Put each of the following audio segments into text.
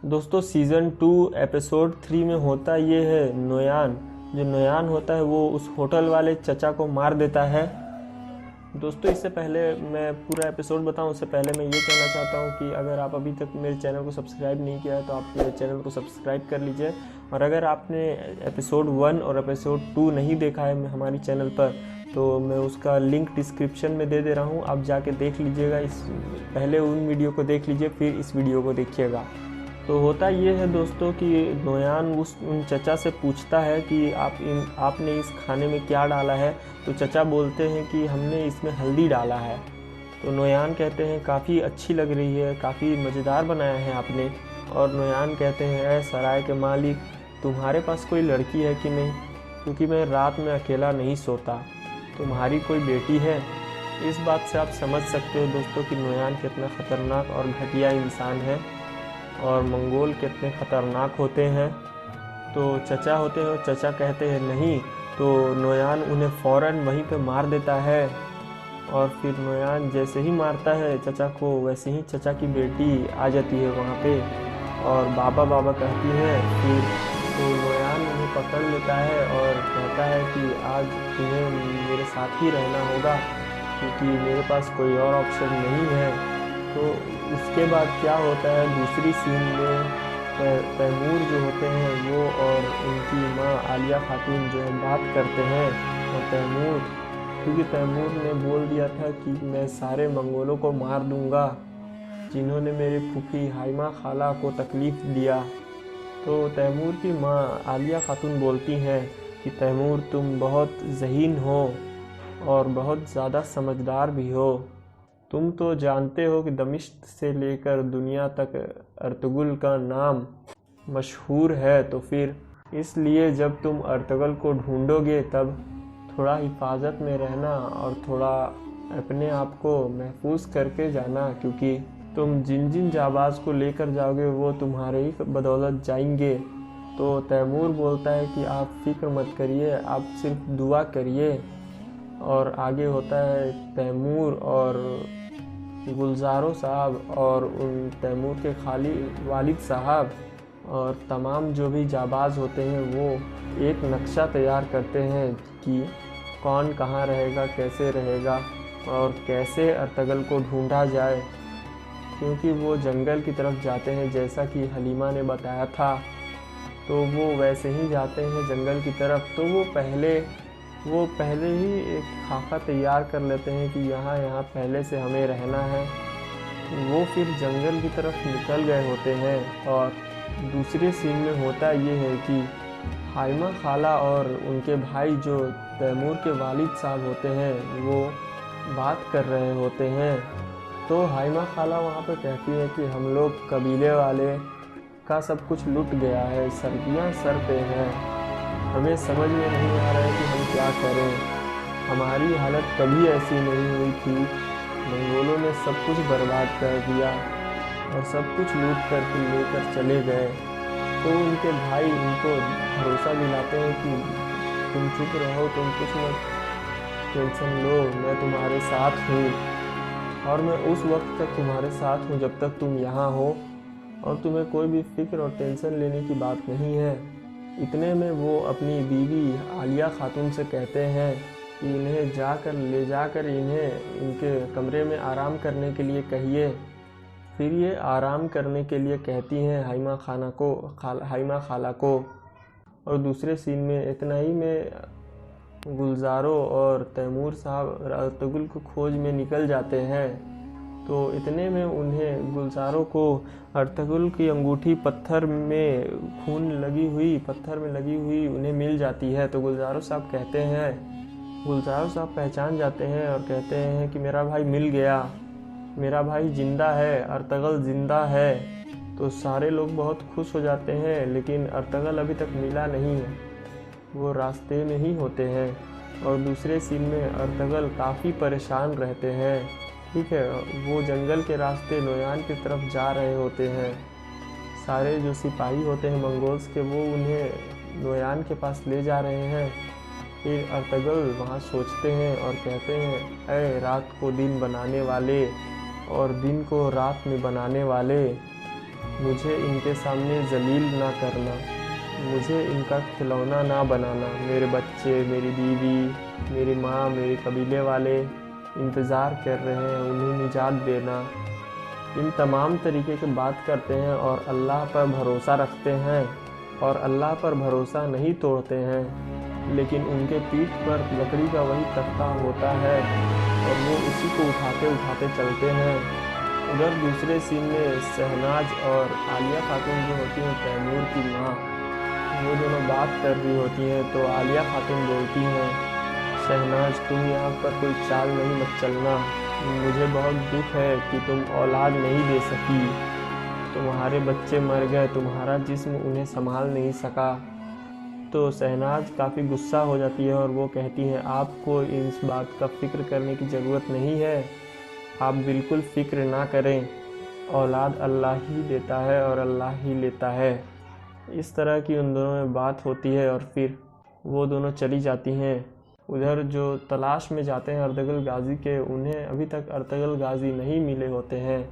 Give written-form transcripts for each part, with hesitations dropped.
दोस्तों season 2 episode 3 में होता ये है, नोयान जो नोयान होता है वो उस होटल वाले चचा को मार देता है। दोस्तों इससे पहले मैं पूरा एपिसोड बताऊं उससे पहले मैं ये कहना चाहता हूं कि अगर आप अभी तक मेरे चैनल को सब्सक्राइब नहीं किया है तो आप मेरे चैनल को सब्सक्राइब कर लीजिए। और अगर आपने एपिसोड 1 और एपिसोड 2 नहीं देखा है हमारी चैनल पर तो मैं उसका लिंक डिस्क्रिप्शन में दे दे रहा हूं, आप जाके देख लीजिएगा। इस पहले उन वीडियो को देख लीजिए फिर इस वीडियो को देखिएगा। तो होता ये है दोस्तों कि नोयान उन चचा से पूछता है कि आपने इस खाने में क्या डाला है। तो चचा बोलते हैं कि हमने इसमें हल्दी डाला है। तो नोयान कहते हैं काफ़ी अच्छी लग रही है, काफ़ी मज़ेदार बनाया है आपने। और नोयान कहते हैं ऐ सराय के मालिक, तुम्हारे पास कोई लड़की है कि नहीं, क्योंकि मैं रात में अकेला नहीं सोता। तुम्हारी कोई बेटी है। इस बात से आप समझ सकते हो दोस्तों कि नोयान कितना ख़तरनाक और घटिया इंसान है और मंगोल कितने ख़तरनाक होते हैं। तो चचा होते हैं और चचा कहते हैं नहीं, तो नोयान उन्हें फ़ौरन वहीं पे मार देता है। और फिर नोयान जैसे ही मारता है चचा को, वैसे ही चचा की बेटी आ जाती है वहाँ पे और बाबा बाबा कहती है। फिर तो नोयान उन्हें पकड़ लेता है और कहता है कि आज तुम्हें मेरे साथ ही रहना होगा क्योंकि मेरे पास कोई और ऑप्शन नहीं है। तो उसके बाद क्या होता है, दूसरी सीन में तैमूर जो होते हैं वो और उनकी माँ आलिया खातून जो है बात करते हैं। और तैमूर, क्योंकि तैमूर ने बोल दिया था कि मैं सारे मंगोलों को मार दूंगा जिन्होंने मेरी फूफी हाइमा खाला को तकलीफ़ दिया। तो तैमूर की माँ आलिया खातून बोलती हैं कि तैमूर तुम बहुत ज़हीन हो और बहुत ज़्यादा समझदार भी हो। तुम तो जानते हो कि दमिश्क से लेकर दुनिया तक अर्तुगरुल का नाम मशहूर है। तो फिर इसलिए जब तुम अर्तुगरुल को ढूंढोगे तब थोड़ा हिफाजत में रहना और थोड़ा अपने आप को महफूज करके जाना, क्योंकि तुम जिन जिन जाबाज को लेकर जाओगे वो तुम्हारे ही बदौलत जाएंगे। तो तैमूर बोलता है कि आप फिक्र मत करिए, आप सिर्फ दुआ करिए। और आगे होता है तैमूर और गुलजारो साहब और उन तैमूर के वालिद साहब और तमाम जो भी जाबाज होते हैं वो एक नक्शा तैयार करते हैं कि कौन कहाँ रहेगा, कैसे रहेगा और कैसे अर्तुगरुल को ढूंढा जाए, क्योंकि वो जंगल की तरफ जाते हैं जैसा कि हलीमा ने बताया था। तो वो वैसे ही जाते हैं जंगल की तरफ। तो वो पहले ही एक खाका तैयार कर लेते हैं कि यहाँ पहले से हमें रहना है। वो फिर जंगल की तरफ निकल गए होते हैं। और दूसरे सीन में होता ये है कि हाइमा खाला और उनके भाई जो तैमूर के वालिद साहब होते हैं वो बात कर रहे होते हैं। तो हाइमा खाला वहाँ पर कहती है कि हम लोग कबीले वाले का सब कुछ लुट गया है, सर्दियाँ सर पे हैं, हमें समझ में नहीं आ रहा है कि हम क्या करें। हमारी हालत कभी ऐसी नहीं हुई थी। मंगोलों ने सब कुछ बर्बाद कर दिया और सब कुछ लूट कर लेकर चले गए। तो उनके भाई उनको भरोसा दिलाते हैं कि तुम चुप रहो, तुम कुछ मत टेंशन लो, मैं तुम्हारे साथ हूँ और मैं उस वक्त तक तुम्हारे साथ हूँ जब तक तुम यहाँ हो और तुम्हें कोई भी फिक्र और टेंशन लेने की बात नहीं है। इतने में वो अपनी बीवी आलिया खातून से कहते हैं कि इन्हें ले जाकर इन्हें इनके कमरे में आराम करने के लिए कहिए। फिर ये आराम करने के लिए कहती हैं हाइमा खाला को। और दूसरे सीन में इतना ही में गुलजारो और तैमूर साहब अर्तुगरुल को खोज में निकल जाते हैं। तो इतने में उन्हें गुलजारो को अर्तुगरुल की अंगूठी पत्थर में लगी हुई उन्हें मिल जाती है। तो गुलजारो साहब पहचान जाते हैं और कहते हैं कि मेरा भाई मिल गया, मेरा भाई जिंदा है, अर्तुगरुल जिंदा है। तो सारे लोग बहुत खुश हो जाते हैं, लेकिन अर्तुगरुल अभी तक मिला नहीं है, वो रास्ते में ही होते हैं। और दूसरे सीन में अर्तुगरुल काफ़ी परेशान रहते हैं। ठीक है, वो जंगल के रास्ते नोयान की तरफ जा रहे होते हैं। सारे जो सिपाही होते हैं मंगोल्स के वो उन्हें नोयान के पास ले जा रहे हैं। फिर अर्तुगरुल वहाँ सोचते हैं और कहते हैं ऐ रात को दिन बनाने वाले और दिन को रात में बनाने वाले, मुझे इनके सामने जलील ना करना, मुझे इनका खिलौना ना बनाना। मेरे बच्चे, मेरी बीवी, मेरी माँ, मेरे कबीले वाले इंतज़ार कर रहे हैं, उन्हें निजात देना। इन तमाम तरीके की बात करते हैं और अल्लाह पर भरोसा रखते हैं और अल्लाह पर भरोसा नहीं तोड़ते हैं, लेकिन उनके पीठ पर लकड़ी का वही तख्ता होता है और वो उसी को उठाते उठाते चलते हैं। उधर दूसरे सीन में शहनाज और आलिया खातून जो होती हैं तैमूर की माँ, वो दोनों बात कर रही होती हैं तो आलिया खातून बोलती हैं, शहनाज तुम यहाँ पर कोई चाल नहीं मत चलना, मुझे बहुत दुख है कि तुम औलाद नहीं दे सकी, तुम्हारे बच्चे मर गए, तुम्हारा जिस्म उन्हें संभाल नहीं सका। तो शहनाज काफ़ी गुस्सा हो जाती है और वो कहती है आपको इस बात का फ़िक्र करने की ज़रूरत नहीं है, आप बिल्कुल फ़िक्र ना करें, औलाद अल्लाह ही देता है और अल्लाह ही लेता है। इस तरह की उन दोनों में बात होती है और फिर वो दोनों चली जाती हैं। उधर जो तलाश में जाते हैं अर्तुगरुल गाज़ी के, उन्हें अभी तक अर्तुगरुल गाज़ी नहीं मिले होते हैं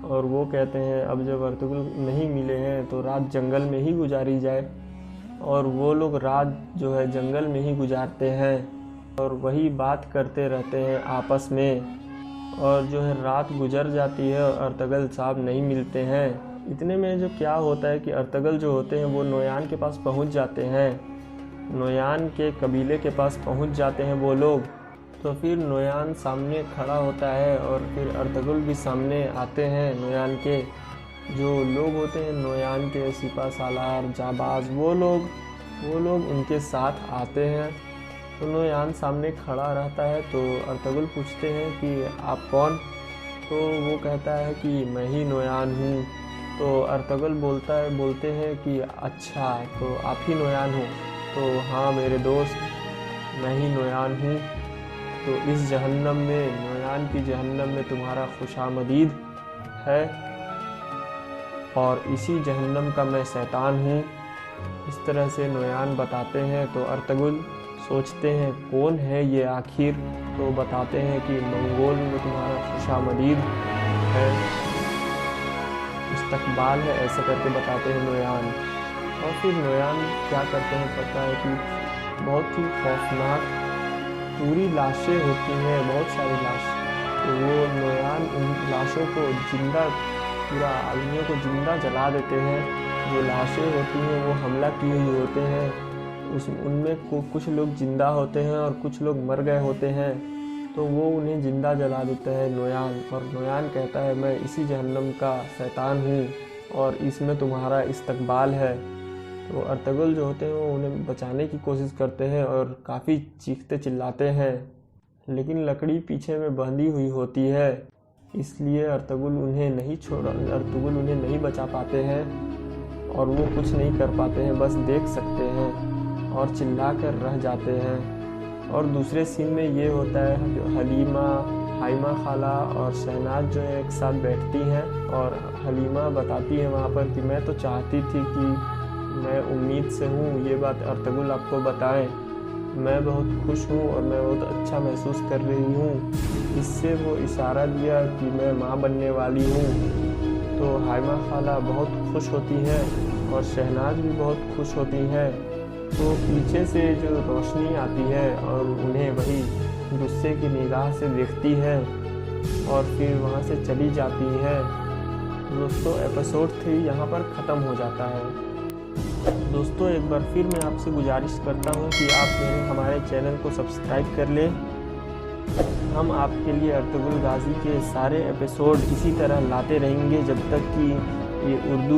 और वो कहते हैं अब जब अर्तुगरुल नहीं मिले हैं तो रात जंगल में ही गुजारी जाए। और वो लोग रात जो है जंगल में ही गुजारते हैं और वही बात करते रहते हैं आपस में। और जो है रात गुजर जाती है और अर्तुगरुल साहब नहीं मिलते हैं। इतने में जो क्या होता है कि अर्तुगरुल जो होते हैं वो नोयान के पास पहुंच जाते हैं, नोयान के कबीले के पास पहुंच जाते हैं वो लोग। तो फिर नोयान सामने खड़ा होता है और फिर अर्तुगरुल भी सामने आते हैं। नोयान के जो लोग होते हैं, नोयान के सिपा सालार, जाबाज, वो लोग उनके साथ आते हैं। तो नोयान सामने खड़ा रहता है तो अर्तुगरुल पूछते हैं कि आप कौन? तो वो कहता है कि मैं ही नोयान हूँ। तो अर्तुगरुल बोलते हैं कि अच्छा तो आप ही नोयान हो? तो हाँ मेरे दोस्त, मैं ही नोयान हूँ। तो इस जहन्नम में, नोयान की जहन्नम में तुम्हारा खुशामदीद है और इसी जहन्नम का मैं शैतान हूँ। इस तरह से नोयान बताते हैं। तो अर्तुगरुल सोचते हैं कौन है ये आखिर? तो बताते हैं कि मंगोल में तुम्हारा खुशामदीद है, इस्तकबाल है, ऐसा करके बताते हैं नोयान। और फिर नोयान क्या करते हैं पता है कि बहुत ही खौफनाक पूरी लाशें होती हैं, बहुत सारी लाश। तो वो नोयान उन लाशों को जिंदा, पूरा आदमियों को जिंदा जला देते हैं। जो लाशें होती हैं वो हमला किए हुए होते हैं, उनमें कुछ लोग जिंदा होते हैं और कुछ लोग मर गए होते हैं। तो वो उन्हें जिंदा जला देता है नोयान। और नोयान कहता है मैं इसी जहन्नम का शैतान हूँ और इसमें तुम्हारा इस्तकबाल है। तो अर्तुगरुल जो होते हैं वो उन्हें बचाने की कोशिश करते हैं और काफ़ी चीखते चिल्लाते हैं, लेकिन लकड़ी पीछे में बंधी हुई होती है, इसलिए अर्तुगरुल उन्हें नहीं बचा पाते हैं और वो कुछ नहीं कर पाते हैं, बस देख सकते हैं और चिल्ला कर रह जाते हैं। और दूसरे सीन में ये होता है जो हलीमा, हाइमा खाला और शहनाज जो है एक साथ बैठती हैं और हलीमा बताती है वहाँ पर कि मैं तो चाहती थी कि मैं उम्मीद से हूँ ये बात अर्तुगरुल आपको बताएं, मैं बहुत खुश हूँ और मैं बहुत अच्छा महसूस कर रही हूँ। इससे वो इशारा दिया कि मैं माँ बनने वाली हूँ। तो हाइमा खाला बहुत खुश होती हैं और शहनाज भी बहुत खुश होती हैं। तो पीछे से जो रोशनी आती है और उन्हें वही गुस्से की निगाह से देखती है और फिर वहाँ से चली जाती है। दोस्तों एपिसोड 3 यहाँ पर ख़त्म हो जाता है। दोस्तों एक बार फिर मैं आपसे गुजारिश करता हूँ कि आप हमारे चैनल को सब्सक्राइब कर लें। हम आपके लिए अर्तुगरुल गाज़ी के सारे एपिसोड इसी तरह लाते रहेंगे जब तक कि ये उर्दू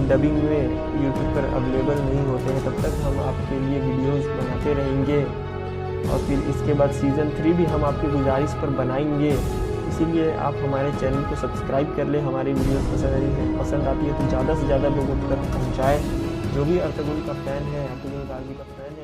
डबिंग में यूट्यूब पर अवेलेबल नहीं होते हैं, तब तक हम आपके लिए वीडियोस बनाते रहेंगे। और फिर इसके बाद सीज़न 3 भी हम आपकी गुजारिश पर बनाएंगे, इसीलिए आप हमारे चैनल को सब्सक्राइब कर लें। हमारी वीडियोस पसंद आती है तो ज़्यादा से ज़्यादा लोगों तक पहुँचाएँ। जो भी अर्तुगरुल का फ़ैन है, अर्तुगरुल गाज़ी का फ़ैन